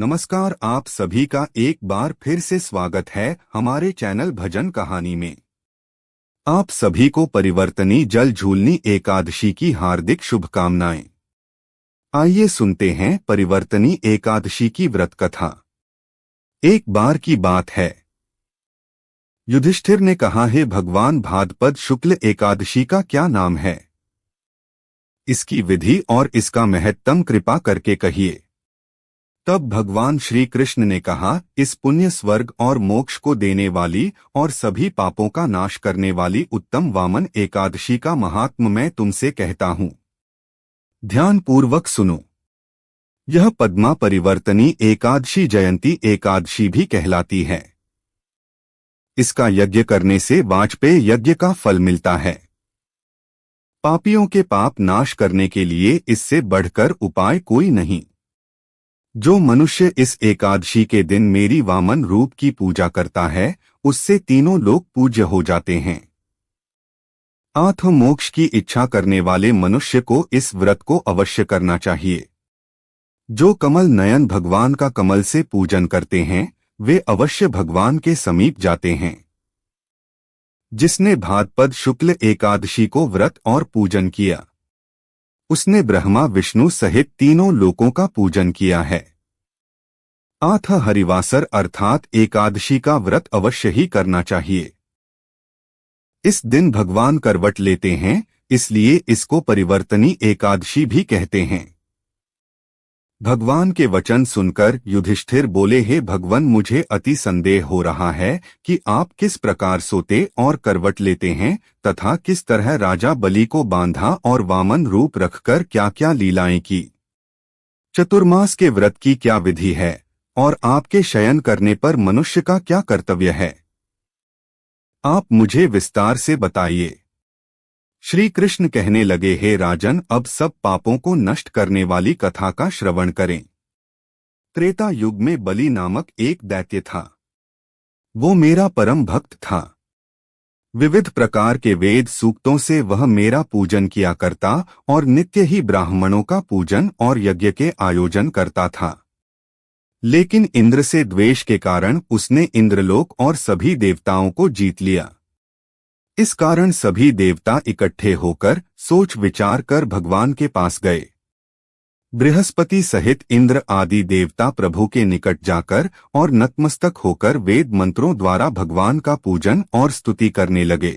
नमस्कार, आप सभी का एक बार फिर से स्वागत है हमारे चैनल भजन कहानी में। आप सभी को परिवर्तनी जल झूलनी एकादशी की हार्दिक शुभकामनाएं। आइए सुनते हैं परिवर्तनी एकादशी की व्रत कथा। एक बार की बात है, युधिष्ठिर ने कहा, हे भगवान, भाद्रपद शुक्ल एकादशी का क्या नाम है? इसकी विधि और इसका महत्तम कृपा करके कहिए। तब भगवान श्री कृष्ण ने कहा, इस पुण्य, स्वर्ग और मोक्ष को देने वाली और सभी पापों का नाश करने वाली उत्तम वामन एकादशी का महात्म मैं तुमसे कहता हूँ। ध्यान पूर्वक सुनो। यह पद्मा परिवर्तनी एकादशी जयंती एकादशी भी कहलाती है। इसका यज्ञ करने से वाजपेय यज्ञ का फल मिलता है। पापियों के पाप नाश करने के लिए इससे बढ़कर उपाय कोई नहीं। जो मनुष्य इस एकादशी के दिन मेरी वामन रूप की पूजा करता है, उससे तीनों लोग पूज्य हो जाते हैं। आत्म मोक्ष की इच्छा करने वाले मनुष्य को इस व्रत को अवश्य करना चाहिए। जो कमल नयन भगवान का कमल से पूजन करते हैं, वे अवश्य भगवान के समीप जाते हैं। जिसने भाद्रपद शुक्ल एकादशी को व्रत और पूजन किया, उसने ब्रह्मा विष्णु सहित तीनों लोकों का पूजन किया है। आठ हरिवासर अर्थात एकादशी का व्रत अवश्य ही करना चाहिए। इस दिन भगवान करवट लेते हैं, इसलिए इसको परिवर्तनी एकादशी भी कहते हैं। भगवान के वचन सुनकर युधिष्ठिर बोले, हे भगवान, मुझे अति संदेह हो रहा है कि आप किस प्रकार सोते और करवट लेते हैं तथा किस तरह राजा बलि को बांधा और वामन रूप रखकर क्या क्या लीलाएं की। चतुर्मास के व्रत की क्या विधि है और आपके शयन करने पर मनुष्य का क्या कर्तव्य है? आप मुझे विस्तार से बताइए। श्री कृष्ण कहने लगे, हे राजन, अब सब पापों को नष्ट करने वाली कथा का श्रवण करें। त्रेता युग में बलि नामक एक दैत्य था। वो मेरा परम भक्त था। विविध प्रकार के वेद सूक्तों से वह मेरा पूजन किया करता और नित्य ही ब्राह्मणों का पूजन और यज्ञ के आयोजन करता था। लेकिन इंद्र से द्वेष के कारण उसने इंद्रलोक और सभी देवताओं को जीत लिया। इस कारण सभी देवता इकट्ठे होकर सोच विचार कर भगवान के पास गए। बृहस्पति सहित इंद्र आदि देवता प्रभु के निकट जाकर और नतमस्तक होकर वेद मंत्रों द्वारा भगवान का पूजन और स्तुति करने लगे।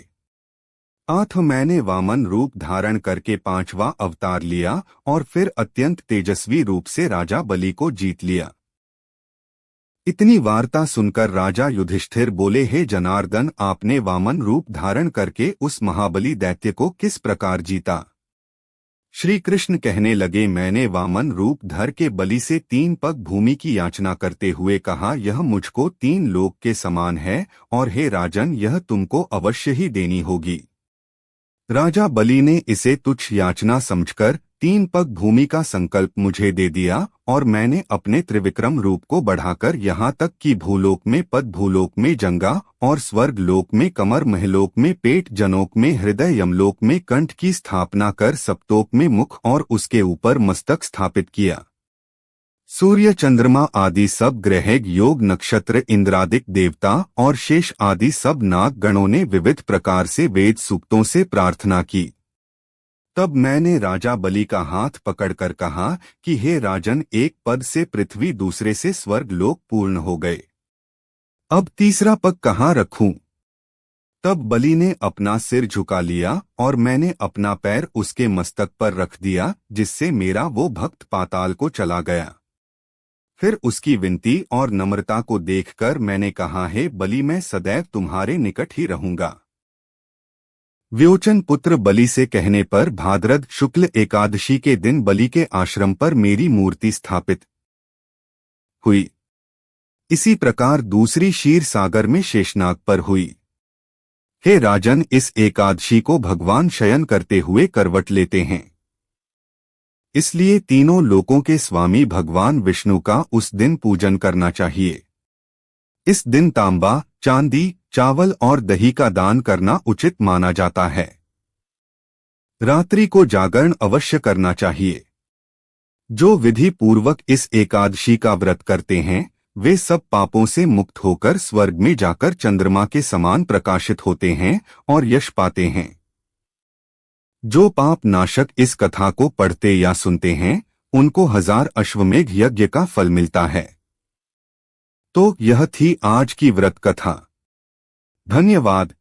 मैंने वामन रूप धारण करके 5वां अवतार लिया और फिर अत्यंत तेजस्वी रूप से राजा बलि को जीत लिया। इतनी वार्ता सुनकर राजा युधिष्ठिर बोले, हे जनार्दन, आपने वामन रूप धारण करके उस महाबली दैत्य को किस प्रकार जीता? श्री कृष्ण कहने लगे, मैंने वामन रूप धर के बलि से 3 पग भूमि की याचना करते हुए कहा, यह मुझको 3 लोक के समान है और हे राजन, यह तुमको अवश्य ही देनी होगी। राजा बलि ने इसे तुच्छ याचना समझकर 3 पग भूमि का संकल्प मुझे दे दिया और मैंने अपने त्रिविक्रम रूप को बढ़ाकर यहाँ तक कि भूलोक में पद, भूलोक में जंगा और स्वर्ग लोक में कमर, महलोक में पेट, जनोक में हृदय, यमलोक में कंठ की स्थापना कर सप्तोक में मुख और उसके ऊपर मस्तक स्थापित किया। सूर्य, चंद्रमा आदि सब ग्रह, योग, नक्षत्र, इंद्रादिक देवता और शेष आदि सब नाग गणों ने विविध प्रकार से वेद सूक्तों से प्रार्थना की। तब मैंने राजा बलि का हाथ पकड़कर कहा कि हे राजन, एक पद से पृथ्वी, दूसरे से स्वर्ग लोक पूर्ण हो गए। अब तीसरा पग कहाँ रखूं? तब बलि ने अपना सिर झुका लिया और मैंने अपना पैर उसके मस्तक पर रख दिया, जिससे मेरा वो भक्त पाताल को चला गया। फिर उसकी विनती और नम्रता को देखकर मैंने कहा, हे बलि, मैं सदैव तुम्हारे निकट ही रहूंगा। व्योचन पुत्र बलि से कहने पर भाद्रपद शुक्ल एकादशी के दिन बलि के आश्रम पर मेरी मूर्ति स्थापित हुई। इसी प्रकार दूसरी क्षीर सागर में शेषनाग पर हुई। हे राजन, इस एकादशी को भगवान शयन करते हुए करवट लेते हैं। इसलिए तीनों लोकों के स्वामी भगवान विष्णु का उस दिन पूजन करना चाहिए। इस दिन तांबा, चांदी, चावल और दही का दान करना उचित माना जाता है। रात्रि को जागरण अवश्य करना चाहिए। जो विधि पूर्वक इस एकादशी का व्रत करते हैं वे सब पापों से मुक्त होकर स्वर्ग में जाकर चंद्रमा के समान प्रकाशित होते हैं और यश पाते हैं। जो पाप नाशक इस कथा को पढ़ते या सुनते हैं उनको 1000 अश्वमेघ यज्ञ का फल मिलता है। तो यह थी आज की व्रत कथा। धन्यवाद।